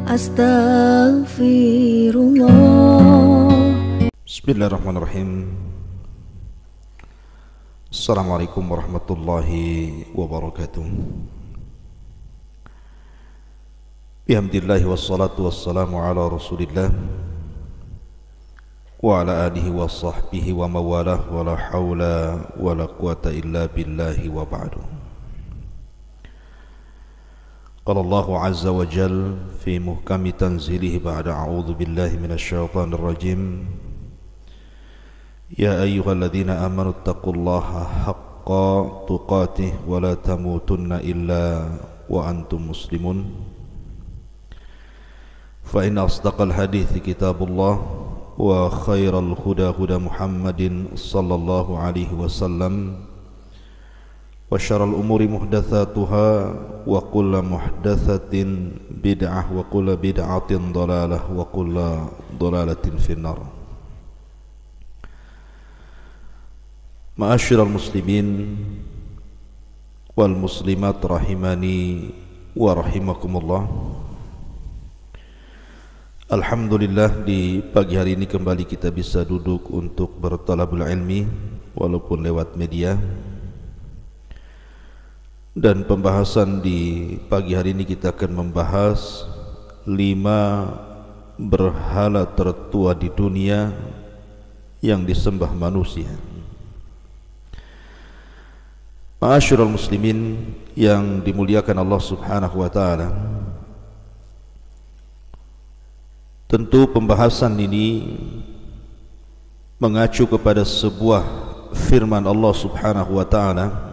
Astaghfirullah. Bismillahirrahmanirrahim. Assalamualaikum warahmatullahi wabarakatuh. Bihamdillahi wassalatu wassalamu ala rasulillah wa ala alihi wa sahbihi wa mawalah wa la hawla wa la quwata illa billahi wa ba'du. Qala Allahu azza wa jal fi muhkami tanzilihi ba'da a'udhu billahi minasyaitanir rajim. Ya ayyuhalladzina amanu taqullaha haqqa tuqatih wa la tamutunna illa wa antum muslimun. Fa in asdaqal hadithi kitabullah wa khairal huda huda Muhammadin sallallahu alaihi wasallam wa syarrul umuri muhdatsatuha wa kullu muhdatsatin bid'ah wa kullu bid'atin dhalalah wa kullu dhalalatin finnar. Ma'asyiral muslimin wal muslimat rahimani wa rahimakumullah. Alhamdulillah, di pagi hari ini kembali kita bisa duduk untuk bertalabul ilmi walaupun lewat media. Dan pembahasan di pagi hari ini kita akan membahas 5 berhala tertua di dunia yang disembah manusia. Ma'asyiral muslimin yang dimuliakan Allah Subhanahu wa taala. Tentu pembahasan ini mengacu kepada sebuah firman Allah Subhanahu wa taala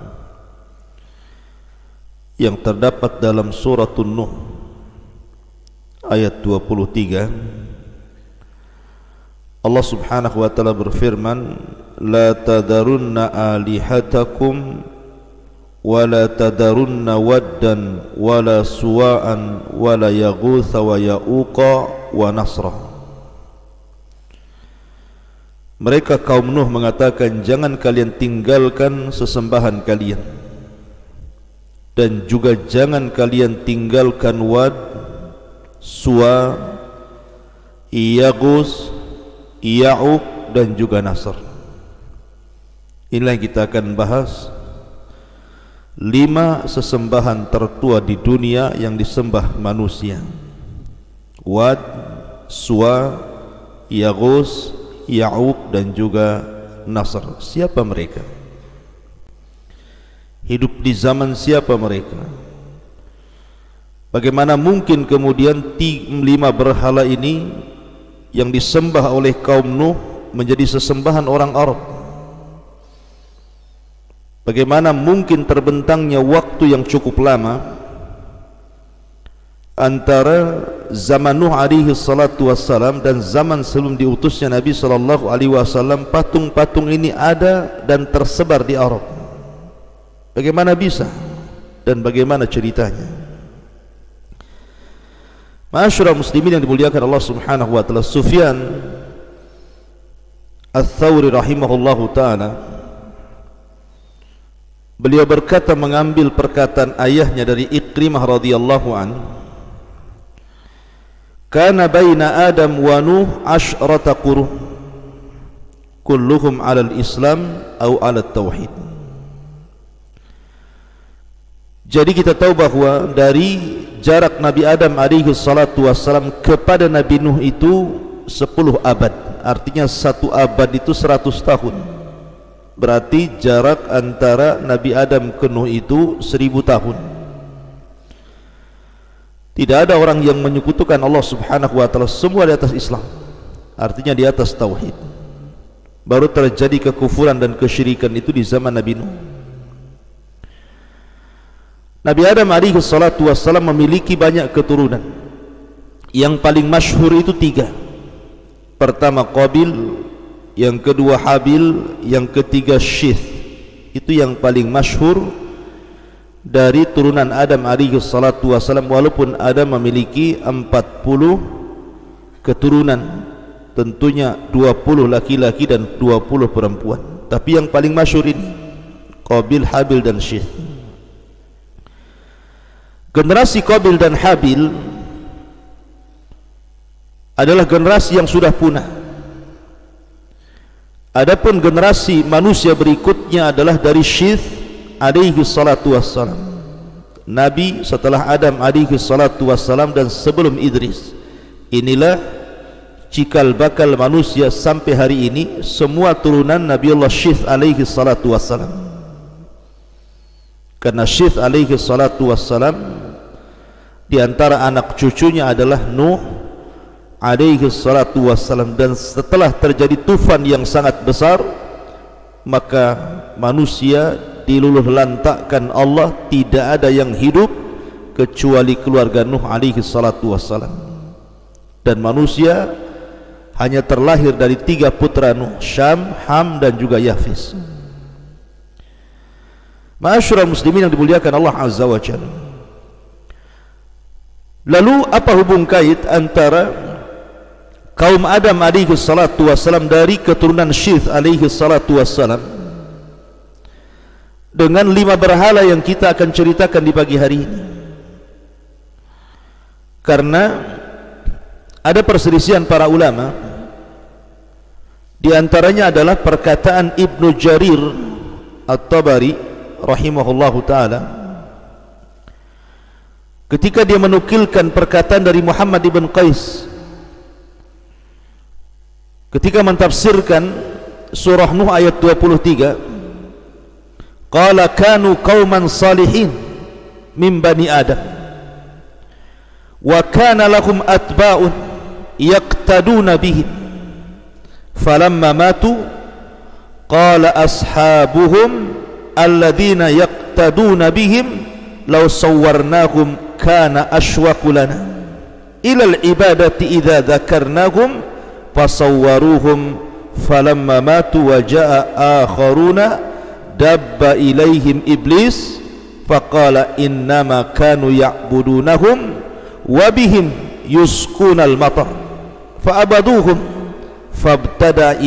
yang terdapat dalam surah An-Nuh ayat 23. Allah Subhanahu wa taala berfirman, la tadarunna alihatakum wa la tadarunna waddan wa la suwa'an wa la yaghutha wa ya'uqa wa nasra. Mereka kaum Nuh mengatakan, jangan kalian tinggalkan sesembahan kalian, dan juga jangan kalian tinggalkan Wad, Suwa, Yaghus, Ya'uq dan juga Nasr. Inilah yang kita akan bahas 5 sesembahan tertua di dunia yang disembah manusia. Wad, Suwa, Yaghus, Ya'uq dan juga Nasr. Siapa mereka? Hidup di zaman siapa mereka? Bagaimana mungkin kemudian 5 berhala ini yang disembah oleh kaum Nuh menjadi sesembahan orang Arab? Bagaimana mungkin terbentangnya waktu yang cukup lama antara zaman Nuh alaihi salatu wassalam dan zaman sebelum diutusnya Nabi sallallahu alaihi wasallam, patung-patung ini ada dan tersebar di Arab? Bagaimana bisa dan bagaimana ceritanya? Ma'asyiral muslimin yang dimuliakan Allah Subhanahu wa taala, Sufyan Ats-Tsauri rahimahullahu taala, beliau berkata mengambil perkataan ayahnya dari Ikrimah radhiyallahu an, kana baina Adam wa Nuh asyrata qurun kulluhum 'alal Islam aw 'alat tauhid. Jadi kita tahu bahwa dari jarak Nabi Adam alaihi salatu wassalam kepada Nabi Nuh itu 10 abad. Artinya 1 abad itu 100 tahun. Berarti jarak antara Nabi Adam ke Nuh itu 1000 tahun. Tidak ada orang yang menyekutukan Allah Subhanahu wa taala, semua di atas Islam. Artinya di atas tauhid. Baru terjadi kekufuran dan kesyirikan itu di zaman Nabi Nuh. Nabi Adam alaihi salatu wassalam memiliki banyak keturunan. Yang paling masyhur itu 3. Pertama Qabil, yang kedua Habil, yang ketiga Syith. Itu yang paling masyhur dari turunan Adam alaihi salatu wassalam, walaupun Adam memiliki 40 keturunan, tentunya 20 laki-laki dan 20 perempuan. Tapi yang paling masyhur ini Qabil, Habil dan Syith. Generasi Qabil dan Habil adalah generasi yang sudah punah. Adapun generasi manusia berikutnya adalah dari Syith alaihi salatu wassalam, Nabi setelah Adam alaihi salatu wassalam dan sebelum Idris. Inilah cikal bakal manusia sampai hari ini, semua turunan Nabiullah Syith alaihi salatu wassalam. Karena Syith alaihi salatu wassalam di antara anak cucunya adalah Nuh alaihi salatu wassalam, dan setelah terjadi tufan yang sangat besar, maka manusia diluluh lantakkan Allah, tidak ada yang hidup kecuali keluarga Nuh alaihi salatu wassalam. Dan manusia hanya terlahir dari 3 putra Nuh, Syam, Ham dan juga Yafis. Ma'asyiral muslimin yang dimuliakan Allah azza wa jalla. Lalu apa hubung kait antara kaum Adam alaihi salatu wassalam dari keturunan Syith alaihi salatu wassalam dengan 5 berhala yang kita akan ceritakan di pagi hari ini? Karena ada perselisihan para ulama, di antaranya adalah perkataan Ibnu Jarir At-Tabari rahimahullahu ta'ala ketika dia menukilkan perkataan dari Muhammad ibn Qais ketika mentafsirkan surah Nuh ayat 23, qala kanu qauman salihin min bani Adam wa kana lahum atba'un yaqtaduna bihim falamma matu qala ashabuhum alladhina yaqtaduna bihim law sawwarnahum kana ashwaqu lana ila al-ibadati idza dzakarnahum fasawwaruhum falamma matu wa jaa akharuna dabba ilaihim iblis faqala innama kanu ya'budunahum wa bihim yuskunal matar fa'abaduhum fabtada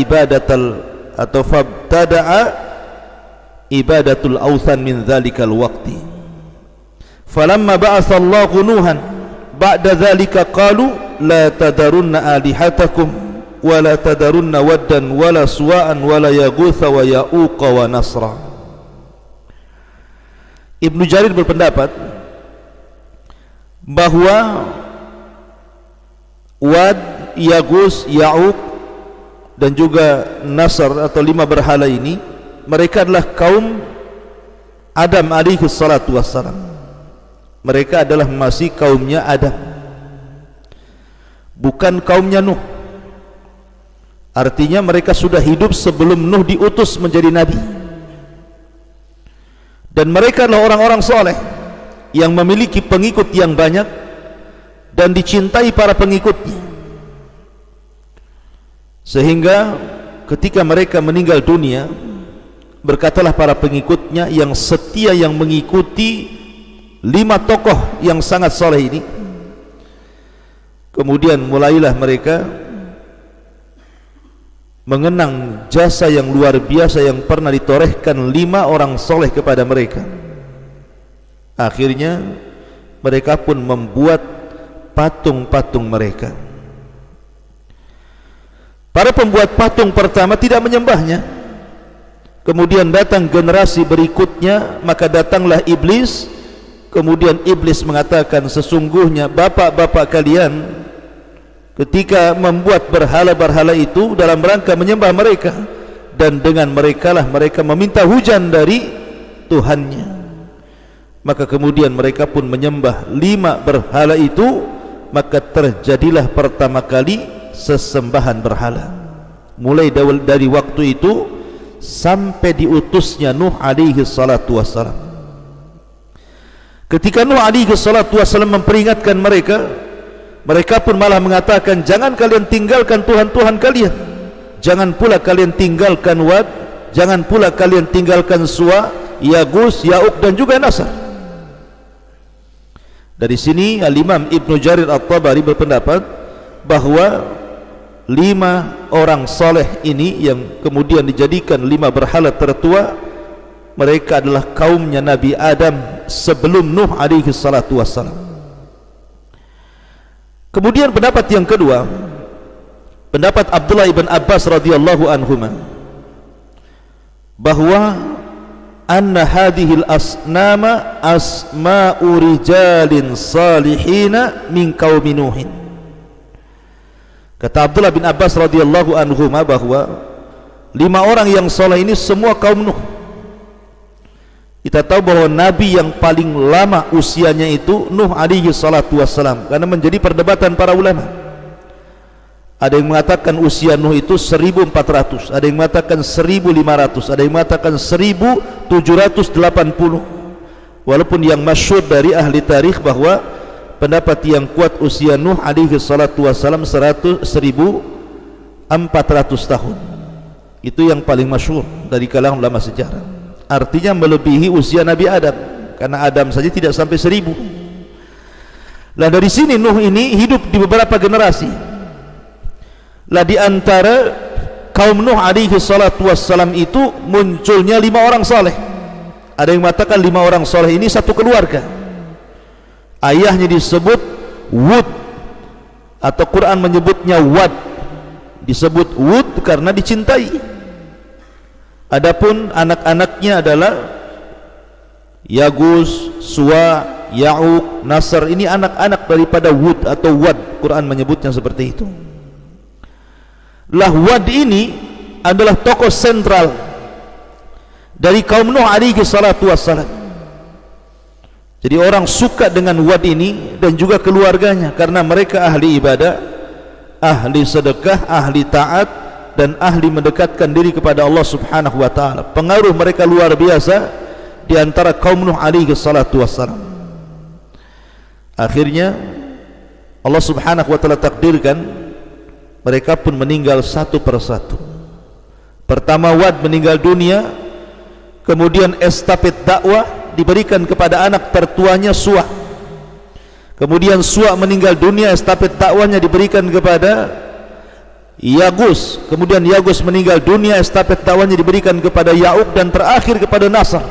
ibadatul awthan min dhalikal waqti falamma ba'atha Allahu Nuhan ba'da dhalika qalu la tadarunna alihatakum wa la tadarunna waddan wa la suwa'an wa la yaghutha wa ya'uqa wa nasra. Ibnu Jarir berpendapat bahwa Wad, Yaghus, Ya'uq dan juga Nasr atau 5 berhala ini, mereka adalah kaum Adam alaihi salatu wassalam. Mereka adalah masih kaumnya Adam, bukan kaumnya Nuh. Artinya mereka sudah hidup sebelum Nuh diutus menjadi nabi. Dan mereka adalah orang-orang soleh yang memiliki pengikut yang banyak dan dicintai para pengikutnya, sehingga ketika mereka meninggal dunia, berkatalah para pengikutnya yang setia yang mengikuti 5 tokoh yang sangat soleh ini, kemudian mulailah mereka mengenang jasa yang luar biasa yang pernah ditorehkan 5 orang soleh kepada mereka. Akhirnya mereka pun membuat patung-patung mereka. Para pembuat patung pertama tidak menyembahnya. Kemudian datang generasi berikutnya, maka datanglah iblis. Kemudian iblis mengatakan, sesungguhnya bapak-bapak kalian ketika membuat berhala-berhala itu dalam rangka menyembah mereka, dan dengan merekalah mereka meminta hujan dari Tuhannya. Maka kemudian mereka pun menyembah 5 berhala itu, maka terjadilah pertama kali sesembahan berhala. Mulai dari waktu itu sampai diutusnya Nuh alaihi salatu wassalam. Ketika Nuh alaihi salatu wassalam memperingatkan mereka, mereka pun malah mengatakan, jangan kalian tinggalkan Tuhan-Tuhan kalian, jangan pula kalian tinggalkan Wad, jangan pula kalian tinggalkan Suwa, Yaghus, Ya'uq dan juga Nasr. Dari sini Al-Imam Ibnu Jarir At-Tabari berpendapat bahwa 5 orang soleh ini yang kemudian dijadikan 5 berhala tertua, mereka adalah kaumnya Nabi Adam sebelum Nuh alaihi salatu wassalam. Kemudian pendapat yang kedua pendapat Abdullah ibn Abbas radhiyallahu anhuma bahwa anna hadhil asnama asma'u rijalin salihina min qaumi Nuhin. Kata Abdullah bin Abbas radhiyallahu anhuma bahwa 5 orang yang saleh ini semua kaum Nuh. Kita tahu bahwa nabi yang paling lama usianya itu Nuh alaihi salatu wassalam, karena menjadi perdebatan para ulama. Ada yang mengatakan usia Nuh itu 1400, ada yang mengatakan 1500, ada yang mengatakan 1780. Walaupun yang masyhur dari ahli tarikh bahwa pendapat yang kuat usia Nuh alaihi salatu wassalam 1400 tahun. Itu yang paling masyhur dari kalangan ulama sejarah. Artinya melebihi usia Nabi Adam, karena Adam saja tidak sampai 1000. Lah dari sini Nuh ini hidup di beberapa generasi. Lah di antara kaum Nuh alaihi salatu wassalam itu munculnya 5 orang saleh. Ada yang mengatakan 5 orang saleh ini satu keluarga. Ayahnya disebut Wud, atau Quran menyebutnya Wad. Disebut Wud karena dicintai. Adapun anak-anaknya adalah Yagus, Suwa, Ya'uq, Nasr. Ini anak-anak daripada Wud atau Wad. Quran menyebutnya seperti itu. Lah Wad ini adalah tokoh sentral dari kaum Nuh alaihi salatu wassalam. Jadi orang suka dengan Wad ini dan juga keluarganya, karena mereka ahli ibadah, ahli sedekah, ahli taat, dan ahli mendekatkan diri kepada Allah subhanahu wa ta'ala. Pengaruh mereka luar biasa di antara kaum Nuh alaihi salatu wassalam. Akhirnya Allah subhanahu wa ta'ala takdirkan mereka pun meninggal satu persatu. Pertama Wad meninggal dunia, kemudian estafet dakwah diberikan kepada anak tertuanya Suwa. Kemudian Suwa meninggal dunia, estafet dakwahnya diberikan kepada Yagus. Kemudian Yagus meninggal dunia, estafet dakwahnya diberikan kepada Ya'uq, dan terakhir kepada Nasr.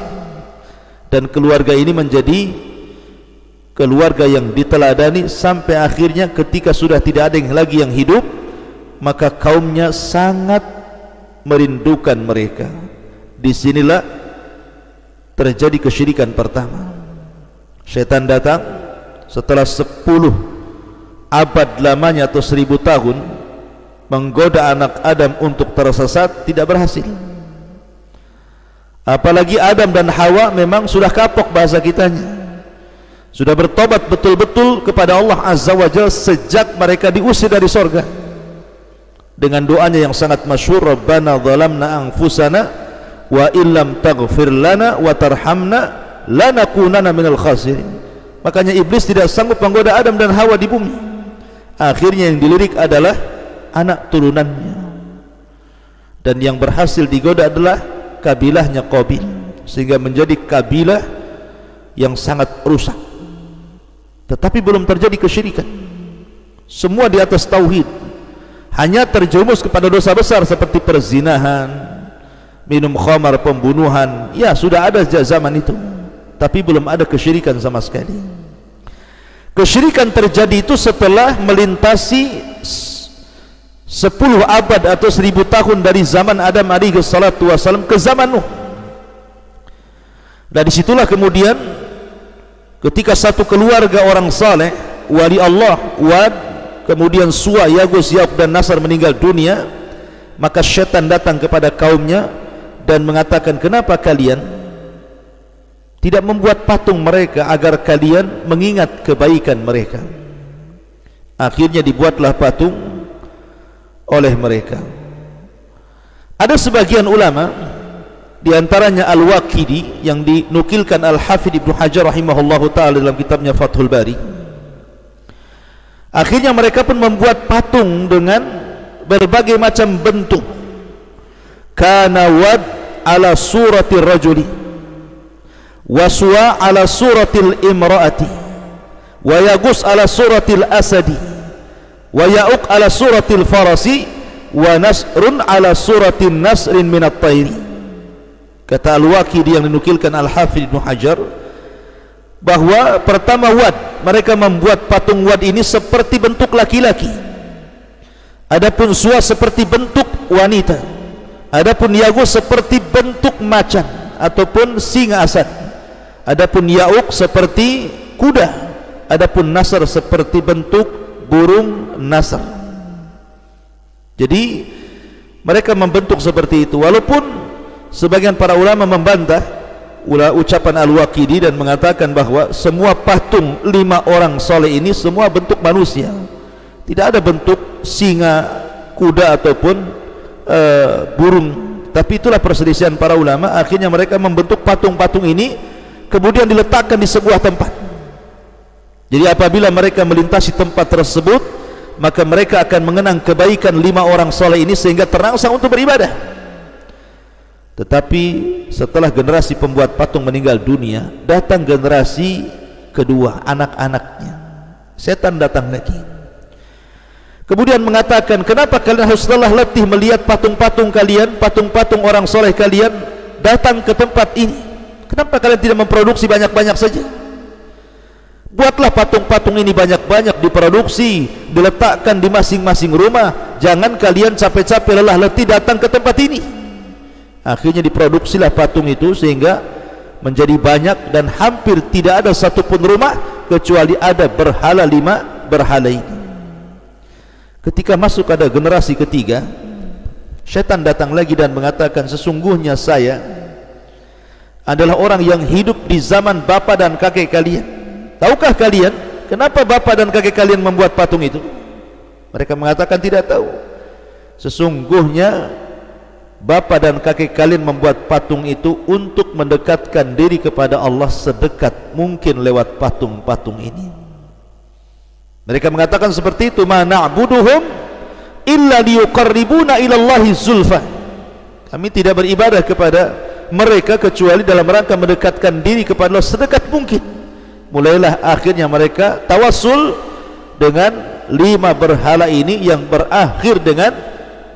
Dan keluarga ini menjadi keluarga yang diteladani sampai akhirnya ketika sudah tidak ada yang lagi yang hidup, maka kaumnya sangat merindukan mereka. Disinilah terjadi kesyirikan pertama. Syaitan datang setelah 10 abad lamanya atau 1000 tahun menggoda anak Adam untuk tersesat, tidak berhasil. Apalagi Adam dan Hawa memang sudah kapok bahasa kitanya, sudah bertobat betul-betul kepada Allah Azza wa Jalla sejak mereka diusir dari sorga dengan doanya yang sangat masyhur, Rabbana zalamna anfusana wa illam taghfir lana wa tarhamna lanakunanna minal khasirin. Makanya iblis tidak sanggup menggoda Adam dan Hawa di bumi. Akhirnya yang dilirik adalah anak turunannya, dan yang berhasil digoda adalah kabilahnya Qabil, sehingga menjadi kabilah yang sangat rusak. Tetapi belum terjadi kesyirikan, semua di atas tauhid. Hanya terjerumus kepada dosa besar seperti perzinahan, minum khamar, pembunuhan. Ya sudah ada zaman itu, tapi belum ada kesyirikan sama sekali. Kesyirikan terjadi itu setelah melintasi 10 abad atau 1000 tahun dari zaman Adam alaihi salatu wassalam ke zaman Nuh. Dan disitulah kemudian ketika satu keluarga orang saleh, wali Allah, Wad, kemudian Suwa, Yagus, Ya'uq, dan Nasr meninggal dunia, maka syaitan datang kepada kaumnya dan mengatakan, kenapa kalian tidak membuat patung mereka agar kalian mengingat kebaikan mereka? Akhirnya dibuatlah patung oleh mereka. Ada sebagian ulama, di antaranya Al-Waqidi, yang dinukilkan Al-Hafidh Ibnu Hajar rahimahullahu ta'ala dalam kitabnya Fathul Bari. Akhirnya mereka pun membuat patung dengan berbagai macam bentuk. Kana Wad ala suratil rajuli, wa Suwa ala suratil imraati, wa Yagus ala suratil asadi, wa Ya'uq ala suratil farasi, wa Nasrun ala suratin nasrin minat tayri. Kata Al-Waqidi yang dinukilkan Al-Hafidh Ibnu Hajar bahwa pertama Wad, mereka membuat patung Wad ini seperti bentuk laki-laki. Adapun Suwa seperti bentuk wanita, adapun Yaghus seperti bentuk macan ataupun singa asad, adapun Ya'uq seperti kuda, adapun Nasr seperti bentuk burung nasr. Jadi mereka membentuk seperti itu, walaupun sebagian para ulama membantah ucapan Al-Waqidi dan mengatakan bahwa semua patung 5 orang soleh ini semua bentuk manusia, tidak ada bentuk singa, kuda ataupun burung. Tapi itulah perselisihan para ulama. Akhirnya mereka membentuk patung-patung ini kemudian diletakkan di sebuah tempat. Jadi apabila mereka melintasi tempat tersebut, maka mereka akan mengenang kebaikan 5 orang soleh ini sehingga terangsang untuk beribadah. Tetapi setelah generasi pembuat patung meninggal dunia, datang generasi kedua, anak-anaknya. Setan datang lagi, kemudian mengatakan, kenapa kalian harus lelah letih melihat patung-patung kalian, patung-patung orang soleh kalian datang ke tempat ini? Kenapa kalian tidak memproduksi banyak-banyak saja? Buatlah patung-patung ini banyak-banyak, diproduksi, diletakkan di masing-masing rumah. Jangan kalian capek-capek lelah letih datang ke tempat ini. Akhirnya diproduksilah patung itu sehingga menjadi banyak, dan hampir tidak ada satupun rumah kecuali ada berhala 5 berhala ini. Ketika masuk ada generasi ketiga, syaitan datang lagi dan mengatakan, sesungguhnya saya adalah orang yang hidup di zaman bapa dan kakek kalian. Tahukah kalian kenapa bapa dan kakek kalian membuat patung itu? Mereka mengatakan tidak tahu. Sesungguhnya bapa dan kakek kalian membuat patung itu untuk mendekatkan diri kepada Allah sedekat mungkin lewat patung-patung ini. Mereka mengatakan seperti itu, ma na'buduhum illa liyuqarribuna ila Allahi zulfa. Kami tidak beribadah kepada mereka kecuali dalam rangka mendekatkan diri kepada Allah sedekat mungkin. Mulailah akhirnya mereka tawassul dengan 5 berhala ini yang berakhir dengan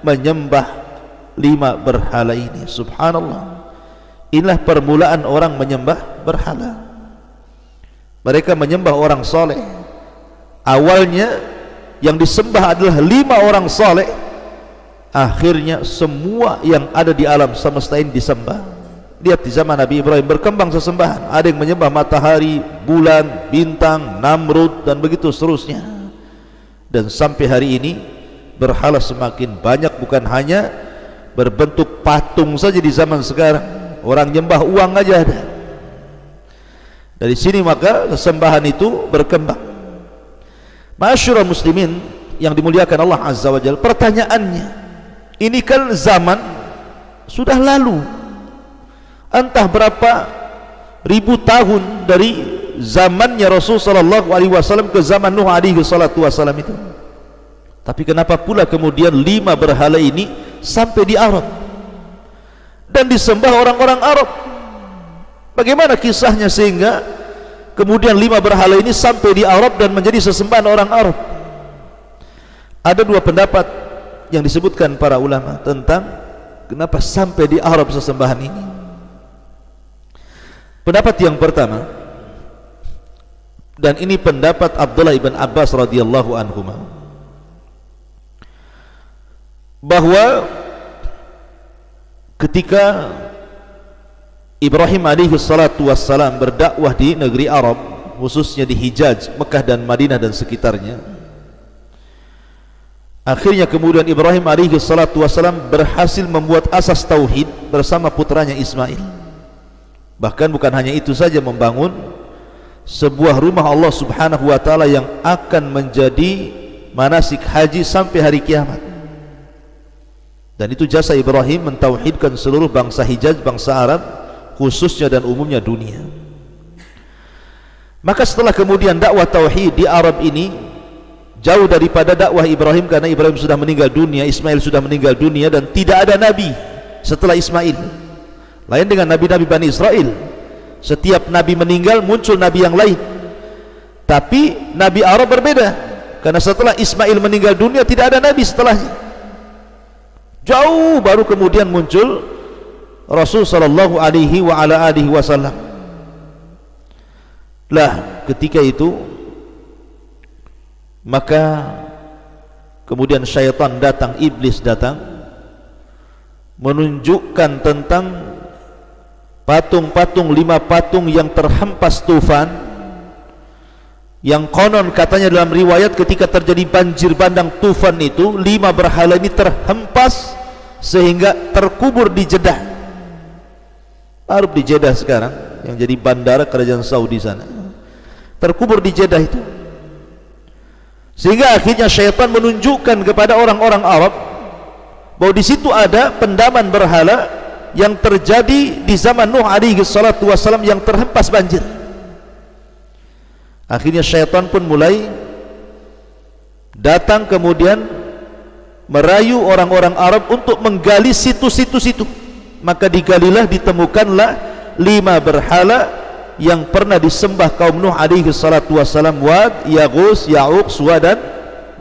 menyembah 5 berhala ini. Subhanallah, inilah permulaan orang menyembah berhala. Mereka menyembah orang soleh. Awalnya yang disembah adalah 5 orang soleh, akhirnya semua yang ada di alam semesta ini disembah. Lihat di zaman Nabi Ibrahim berkembang sesembahan. Ada yang menyembah matahari, bulan, bintang, Namrud, dan begitu seterusnya. Dan sampai hari ini berhala semakin banyak, bukan hanya berbentuk patung saja di zaman sekarang. Orang nyembah uang aja ada. Dari sini maka sesembahan itu berkembang. Ma'asyiral muslimin yang dimuliakan Allah Azza wa Jalla, pertanyaannya, ini kan zaman sudah lalu, entah berapa ribu tahun dari zamannya Rasul sallallahu alaihi wasallam ke zaman Nuh alaihi salatu wasallam itu. Tapi kenapa pula kemudian 5 berhala ini sampai di Arab dan disembah orang-orang Arab? Bagaimana kisahnya sehingga kemudian 5 berhala ini sampai di Arab dan menjadi sesembahan orang Arab? Ada 2 pendapat yang disebutkan para ulama tentang kenapa sampai di Arab sesembahan ini. Pendapat yang pertama, dan ini pendapat Abdullah ibn Abbas radhiyallahu anhuma, bahwa ketika Ibrahim alaihi salatu wassalam berdakwah di negeri Arab, khususnya di Hijaz, Mekah dan Madinah dan sekitarnya, akhirnya kemudian Ibrahim alaihi salatu wassalam berhasil membuat asas tauhid bersama putranya Ismail. Bahkan bukan hanya itu saja, membangun sebuah rumah Allah subhanahu wa ta'ala yang akan menjadi manasik haji sampai hari kiamat. Dan itu jasa Ibrahim mentauhidkan seluruh bangsa Hijaz, bangsa Arab khususnya dan umumnya dunia. Maka setelah kemudian dakwah tauhid di Arab ini jauh daripada dakwah Ibrahim, karena Ibrahim sudah meninggal dunia, Ismail sudah meninggal dunia, dan tidak ada nabi setelah Ismail. Lain dengan nabi-nabi Bani Israel, setiap nabi meninggal muncul nabi yang lain. Tapi nabi Arab berbeda, karena setelah Ismail meninggal dunia tidak ada nabi setelahnya. Jauh baru kemudian muncul Rasul sallallahu alaihi wa ala alihi wasallam. Lah ketika itu maka kemudian syaitan datang, iblis datang, menunjukkan tentang patung-patung, 5 patung yang terhempas tufan, yang konon katanya dalam riwayat ketika terjadi banjir bandang tufan itu 5 berhala ini terhempas sehingga terkubur di Jeddah. Arab di Jeddah sekarang yang jadi bandara kerajaan Saudi sana, terkubur di Jeddah itu. Sehingga akhirnya syaitan menunjukkan kepada orang-orang Arab bahwa di situ ada pendaman berhala yang terjadi di zaman Nuh alaihi salatu wassalam yang terhempas banjir. Akhirnya syaitan pun mulai datang kemudian merayu orang-orang Arab untuk menggali situs-situs itu. Maka digalilah, ditemukanlah 5 berhala yang pernah disembah kaum Nuh alaihi salatu wassalam, Wad, Yaghus, Ya'uq, Suwa dan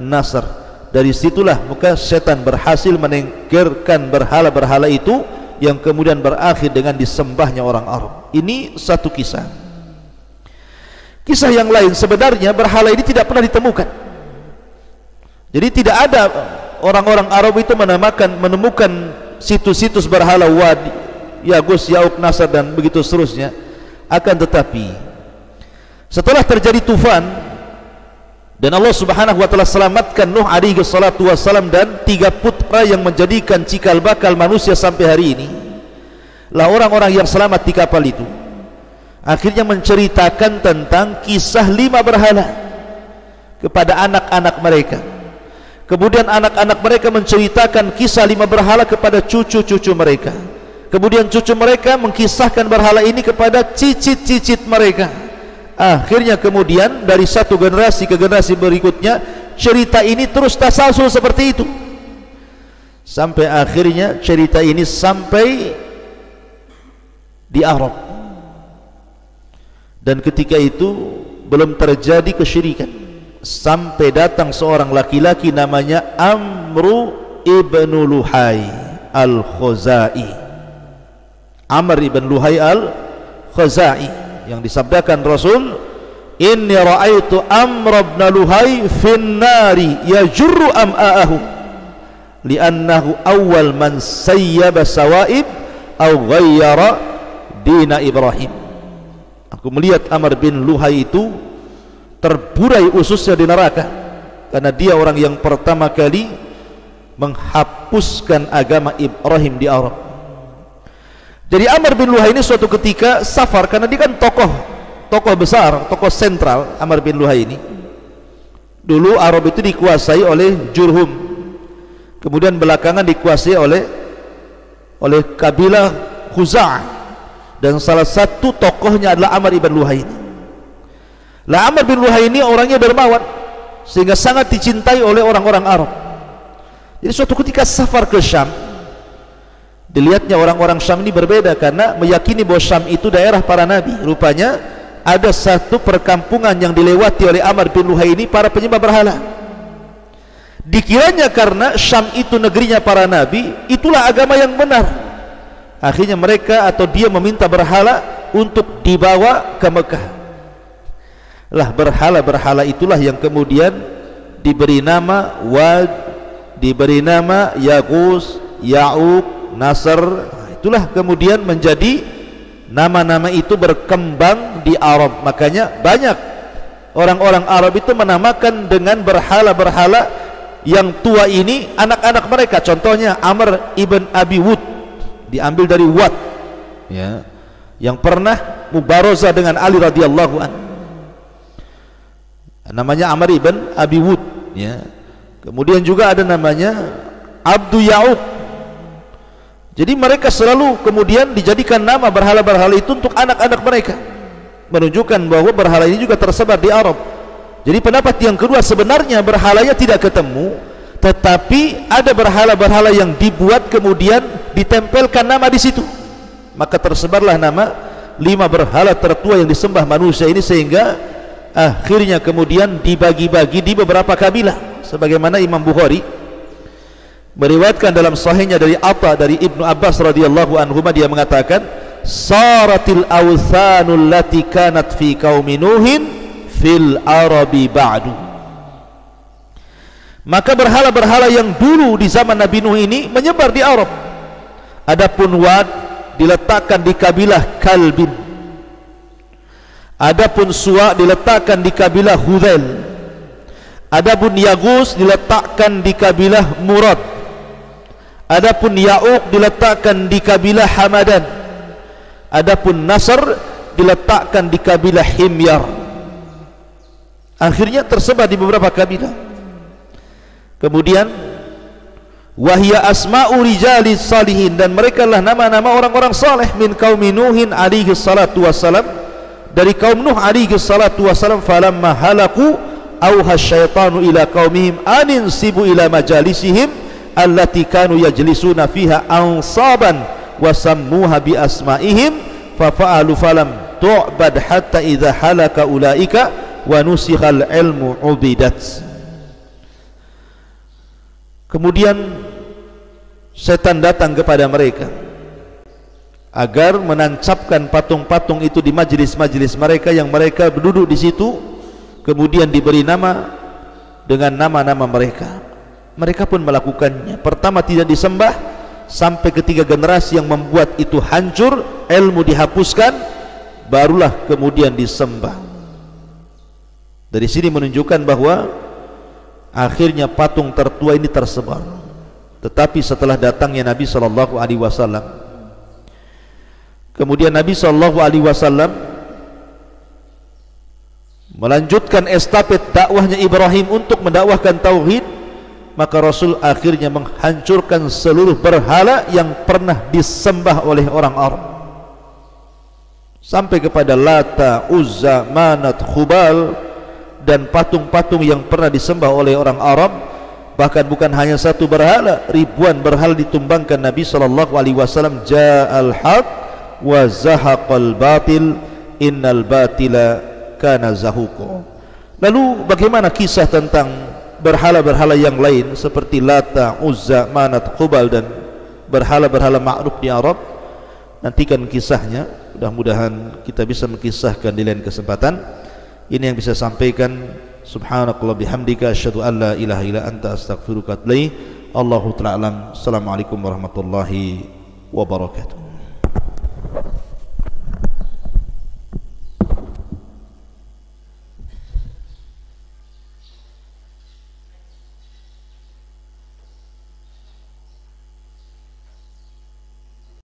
Nasr. Dari situlah maka setan berhasil menenggerkan berhala-berhala itu yang kemudian berakhir dengan disembahnya orang Arab. Ini satu kisah. Kisah yang lain, sebenarnya berhala ini tidak pernah ditemukan. Jadi tidak ada orang-orang Arab itu menemukan situs-situs berhala Wad, Yaghus, Ya'uq, Nasr dan begitu seterusnya. Akan tetapi setelah terjadi tufan dan Allah subhanahu wa ta'ala selamatkan Nuh alaihi salatu wassalam dan 3 putra yang menjadikan cikal bakal manusia sampai hari ini, lah orang-orang yang selamat di kapal itu akhirnya menceritakan tentang kisah 5 berhala kepada anak-anak mereka. Kemudian anak-anak mereka menceritakan kisah 5 berhala kepada cucu-cucu mereka. Kemudian cucu mereka mengkisahkan berhala ini kepada cicit-cicit mereka. Akhirnya kemudian dari satu generasi ke generasi berikutnya cerita ini terus tasalsul seperti itu, sampai akhirnya cerita ini sampai di Arab. Dan ketika itu belum terjadi kesyirikan, sampai datang seorang laki-laki namanya Amru ibnu Luhai al-Khuzai. Amr ibn Luhai al-Khuzai yang disabdakan Rasul, inni ra'aitu Amr ibn Luhai fin nari yajurru am'aahu li'annahu awal man sayyaba sawaib aw ghayyara dina Ibrahim. Aku melihat Amr bin Luhai itu terburai ususnya di neraka karena dia orang yang pertama kali menghapuskan agama Ibrahim di Arab. Jadi Amr bin Luhai ini suatu ketika safar, karena dia kan tokoh besar, tokoh sentral. Amr bin Luhai ini dulu Arab itu dikuasai oleh Jurhum, kemudian belakangan dikuasai oleh kabilah Khuza'ah, dan salah satu tokohnya adalah Amr bin Luhai ini. Lah Amr bin Luhai ini orangnya dermawan sehingga sangat dicintai oleh orang-orang Arab. Jadi suatu ketika safar ke Syam, dilihatnya orang-orang Syam ini berbeda karena meyakini bahwa Syam itu daerah para nabi. Rupanya ada satu perkampungan yang dilewati oleh Amr bin Luhai ini para penyembah berhala. Dikiranya karena Syam itu negerinya para nabi, itulah agama yang benar. Akhirnya mereka atau dia meminta berhala untuk dibawa ke Mekah. Lah berhala-berhala itulah yang kemudian diberi nama Wad, diberi nama Yaghus, Ya'uq, Nasr. Itulah kemudian menjadi nama-nama itu berkembang di Arab. Makanya banyak orang-orang Arab itu menamakan dengan berhala-berhala yang tua ini anak-anak mereka. Contohnya Amr ibn Abi Wud, diambil dari Wad ya, yang pernah mubarazah dengan Ali radhiyallahu anhu, namanya Amr ibn Abi Wud ya. Kemudian juga ada namanya Abdu Ya'uq. Jadi mereka selalu kemudian dijadikan nama berhala-berhala itu untuk anak-anak mereka, menunjukkan bahwa berhala ini juga tersebar di Arab. Jadi pendapat yang kedua, sebenarnya berhalanya tidak ketemu, tetapi ada berhala-berhala yang dibuat kemudian ditempelkan nama di situ. Maka tersebarlah nama 5 berhala tertua yang disembah manusia ini, sehingga akhirnya kemudian dibagi-bagi di beberapa kabilah. Sebagaimana Imam Bukhari meriwayatkan dalam sahihnya dari Atta dari Ibnu Abbas radhiyallahu anhu, dia mengatakan, saratil awthanul lati kanat fi qaumi nuhin fil arabi ba'du. Maka berhala-berhala yang dulu di zaman Nabi Nuh ini menyebar di Arab. Adapun Wad diletakkan di kabilah Kalbin. Adapun Suwa diletakkan di kabilah Hudzail. Adapun Yagus diletakkan di kabilah Murad. Adapun Ya'uq diletakkan di kabilah Hamadan. Adapun Nasr diletakkan di kabilah Himyar. Akhirnya tersebar di beberapa kabilah. Kemudian wahya asma'u rijali salihin, dan mereka lah nama-nama orang-orang saleh min qaumi Nuhin alaihi salatu wassalam, dari kaum Nuh alaihi salatu wassalam. Falamma halaku auha syaitanu ila qaumihim aninsibu ila majalisihim allati kanu yajlisuna fiha ansaban wa sammuha bi asma'ihim fafa'alu falam tu'bad hatta idha halaka ulaika wa nusikhal ilmu ubidat. Kemudian setan datang kepada mereka agar menancapkan patung-patung itu di majlis-majlis mereka yang mereka duduk di situ, kemudian diberi nama dengan nama-nama mereka. Mereka pun melakukannya. Pertama tidak disembah, sampai ketiga generasi yang membuat itu hancur, ilmu dihapuskan, barulah kemudian disembah. Dari sini menunjukkan bahwa akhirnya patung tertua ini tersebar. Tetapi setelah datangnya Nabi SAW, kemudian Nabi SAW melanjutkan estafet dakwahnya Ibrahim untuk mendakwahkan tauhid, maka Rasul akhirnya menghancurkan seluruh berhala yang pernah disembah oleh orang Arab, sampai kepada Lata, Uzza, Manat, Khubal, dan patung-patung yang pernah disembah oleh orang Arab. Bahkan bukan hanya satu berhala, ribuan berhala ditumbangkan Nabi SAW. Ja'al haq wa zahaqal batil innal batila kana zahuqa. Lalu bagaimana kisah tentang berhala-berhala yang lain seperti Lata, Uzza, Manat, Khubal dan berhala-berhala ma'ruf di Arab? Nantikan kisahnya, mudah-mudahan kita bisa mengkisahkan di lain kesempatan. Ini yang bisa sampaikan. Subhanakallah bihamdika asyhadu an la ilaha illa anta astaghfiruka wa atubu ilaik. Allahu ta'ala alam. Assalamualaikum warahmatullahi wabarakatuh.